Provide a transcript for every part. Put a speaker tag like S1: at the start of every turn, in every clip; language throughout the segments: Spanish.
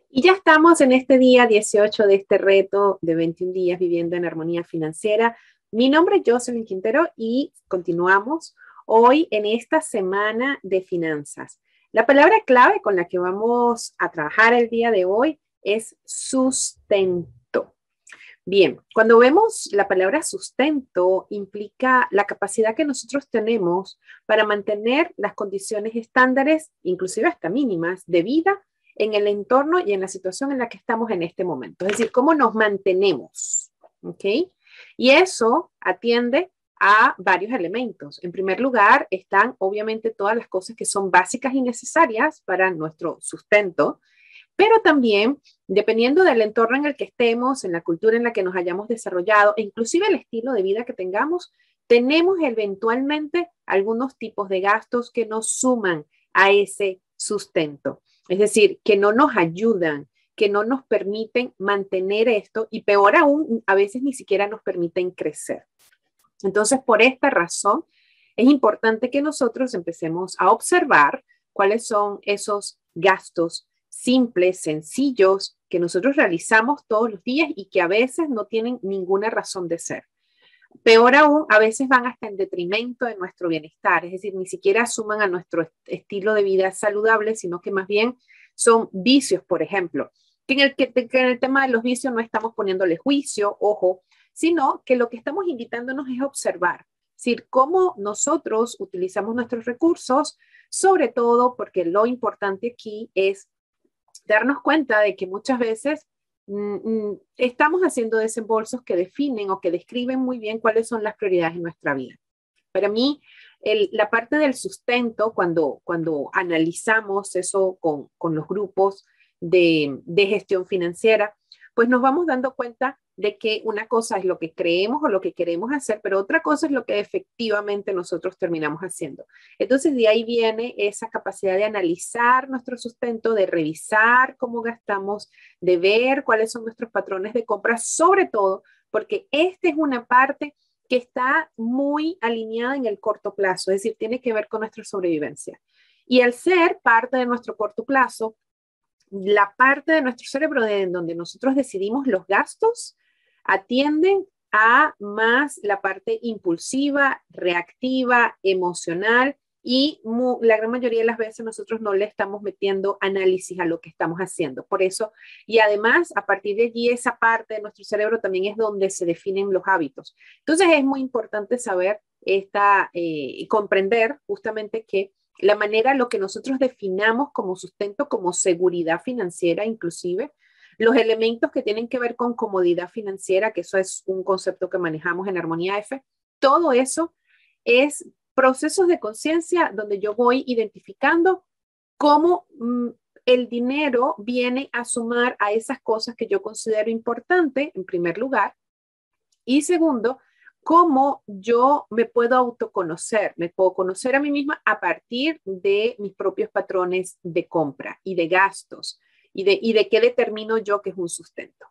S1: Y ya estamos en este día 18 de este reto de 21 días viviendo en armonía financiera. Mi nombre es Jocelyn Quintero y continuamos hoy en esta semana de finanzas. La palabra clave con la que vamos a trabajar el día de hoy es sustento. Bien, cuando vemos la palabra sustento, implica la capacidad que nosotros tenemos para mantener las condiciones estándares, inclusive hasta mínimas, de vida en el entorno y en la situación en la que estamos en este momento. Es decir, cómo nos mantenemos. ¿Ok? Y eso atiende a varios elementos. En primer lugar, están obviamente todas las cosas que son básicas y necesarias para nuestro sustento, pero también, dependiendo del entorno en el que estemos, en la cultura en la que nos hayamos desarrollado, e inclusive el estilo de vida que tengamos, tenemos eventualmente algunos tipos de gastos que nos suman a ese sustento. Es decir, que no nos ayudan, que no nos permiten mantener esto y peor aún, a veces ni siquiera nos permiten crecer. Entonces, por esta razón, es importante que nosotros empecemos a observar cuáles son esos gastos simples, sencillos, que nosotros realizamos todos los días y que a veces no tienen ninguna razón de ser. Peor aún, a veces van hasta en detrimento de nuestro bienestar, es decir, ni siquiera suman a nuestro estilo de vida saludable, sino que más bien son vicios, por ejemplo. Que en el tema de los vicios no estamos poniéndole juicio, ojo, sino que lo que estamos invitándonos es a observar, es decir, cómo nosotros utilizamos nuestros recursos, sobre todo porque lo importante aquí es darnos cuenta de que muchas veces estamos haciendo desembolsos que definen o que describen muy bien cuáles son las prioridades en nuestra vida. Para mí, la parte del sustento, cuando analizamos eso con los grupos de gestión financiera, pues nos vamos dando cuenta de que una cosa es lo que creemos o lo que queremos hacer, pero otra cosa es lo que efectivamente nosotros terminamos haciendo. Entonces, de ahí viene esa capacidad de analizar nuestro sustento, de revisar cómo gastamos, de ver cuáles son nuestros patrones de compra, sobre todo porque esta es una parte que está muy alineada en el corto plazo, es decir, tiene que ver con nuestra sobrevivencia. Y al ser parte de nuestro corto plazo, la parte de nuestro cerebro de donde nosotros decidimos los gastos atienden a más la parte impulsiva, reactiva, emocional y la gran mayoría de las veces nosotros no le estamos metiendo análisis a lo que estamos haciendo. Por eso, y además a partir de allí esa parte de nuestro cerebro también es donde se definen los hábitos. Entonces es muy importante saber y comprender justamente que la manera, lo que nosotros definamos como sustento, como seguridad financiera inclusive, los elementos que tienen que ver con comodidad financiera, que eso es un concepto que manejamos en Armonía F, todo eso es procesos de conciencia donde yo voy identificando cómo el dinero viene a sumar a esas cosas que yo considero importantes, en primer lugar, y segundo, cómo yo me puedo autoconocer, me puedo conocer a mí misma a partir de mis propios patrones de compra y de gastos y de qué determino yo que es un sustento.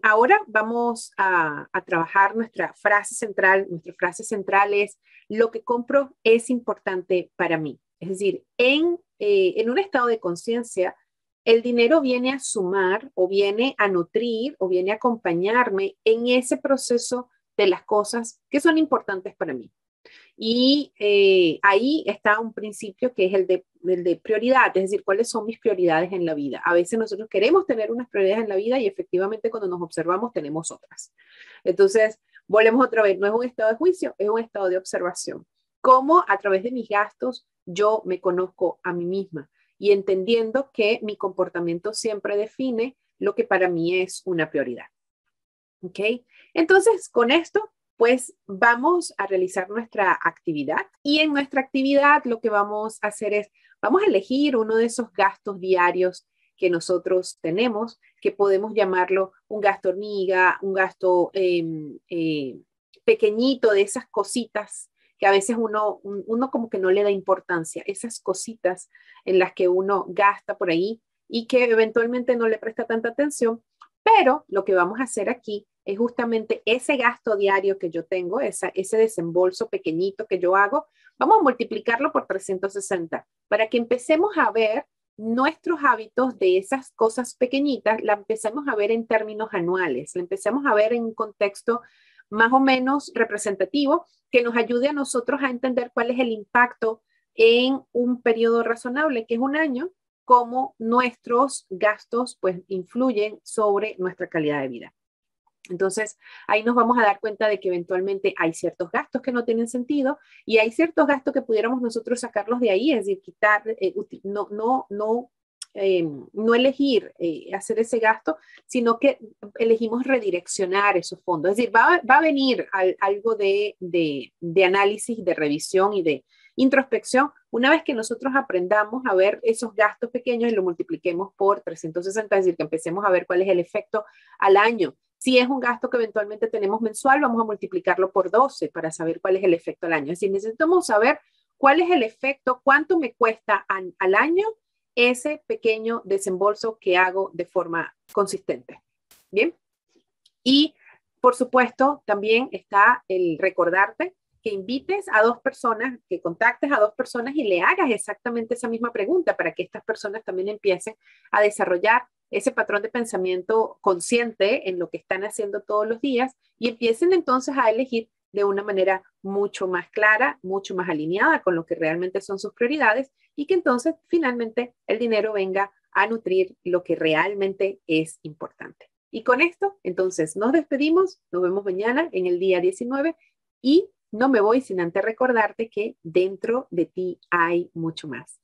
S1: Ahora vamos a trabajar nuestra frase central. Nuestra frase central es: lo que compro es importante para mí. Es decir, en un estado de conciencia, el dinero viene a sumar o viene a nutrir o viene a acompañarme en ese proceso de las cosas que son importantes para mí. Y ahí está un principio que es el de prioridad, es decir, cuáles son mis prioridades en la vida. A veces nosotros queremos tener unas prioridades en la vida y efectivamente cuando nos observamos tenemos otras. Entonces, volvemos otra vez, no es un estado de juicio, es un estado de observación. Cómo a través de mis gastos yo me conozco a mí misma y entendiendo que mi comportamiento siempre define lo que para mí es una prioridad. ¿Ok? Entonces, con esto pues vamos a realizar nuestra actividad y en nuestra actividad lo que vamos a hacer es, vamos a elegir uno de esos gastos diarios que nosotros tenemos, que podemos llamarlo un gasto hormiga, un gasto pequeñito de esas cositas que a veces uno como que no le da importancia, esas cositas en las que uno gasta por ahí y que eventualmente no le presta tanta atención, pero lo que vamos a hacer aquí es justamente ese gasto diario que yo tengo, ese desembolso pequeñito que yo hago, vamos a multiplicarlo por 360 para que empecemos a ver nuestros hábitos de esas cosas pequeñitas la empecemos a ver en términos anuales, la empecemos a ver en un contexto más o menos representativo que nos ayude a nosotros a entender cuál es el impacto en un periodo razonable, que es un año, cómo nuestros gastos pues influyen sobre nuestra calidad de vida. Entonces, ahí nos vamos a dar cuenta de que eventualmente hay ciertos gastos que no tienen sentido y hay ciertos gastos que pudiéramos nosotros sacarlos de ahí, es decir, quitar, no elegir hacer ese gasto, sino que elegimos redireccionar esos fondos. Es decir, va a venir algo de análisis, de revisión y de introspección una vez que nosotros aprendamos a ver esos gastos pequeños y lo multipliquemos por 360, es decir, que empecemos a ver cuál es el efecto al año. Si es un gasto que eventualmente tenemos mensual, vamos a multiplicarlo por 12 para saber cuál es el efecto al año. Es decir, necesitamos saber cuál es el efecto, cuánto me cuesta al año ese pequeño desembolso que hago de forma consistente. Bien. Y por supuesto, también está el recordarte que invites a dos personas, que contactes a dos personas y le hagas exactamente esa misma pregunta para que estas personas también empiecen a desarrollar ese patrón de pensamiento consciente en lo que están haciendo todos los días y empiecen entonces a elegir de una manera mucho más clara, mucho más alineada con lo que realmente son sus prioridades y que entonces finalmente el dinero venga a nutrir lo que realmente es importante. Y con esto, entonces, nos despedimos, nos vemos mañana en el día 19 y no me voy sin antes recordarte que dentro de ti hay mucho más.